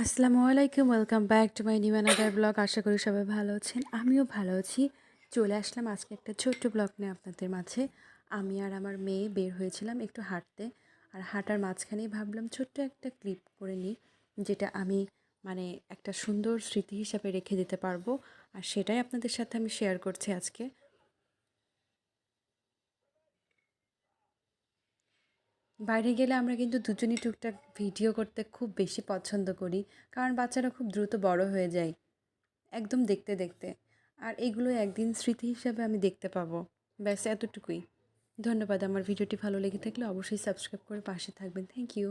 আসসালামু আলাইকুম, welcome back to my new another blog. আশা করি সবাই ভালো আছেন, আমিও ভালো আছি। চলে আসলাম আজকে একটা ছোট্ট ব্লগ নিয়ে আপনাদের মাঝে। আমি আর আমার মেয়ে বের হয়েছিলাম একটু হাঁটতে, আর হাঁটার মাঝখানেই ভাবলাম ছোট্ট একটা ক্লিপ করে নিই, যেটা আমি মানে একটা সুন্দর স্মৃতি হিসাবে রেখে দিতে পারবো। আর সেটাই আপনাদের সাথে আমি শেয়ার করছি আজকে। বাইরে গেলে আমরা কিন্তু দুজনই টুকটাক ভিডিও করতে খুব বেশি পছন্দ করি, কারণ বাচ্চারা খুব দ্রুত বড় হয়ে যায় একদম দেখতে দেখতে। আর এগুলো একদিন স্মৃতি হিসাবে আমি দেখতে পাবো। ব্যাস এতটুকুই। ধন্যবাদ। আমার ভিডিওটি ভালো লেগে থাকলে অবশ্যই সাবস্ক্রাইব করে পাশে থাকবেন। Thank you.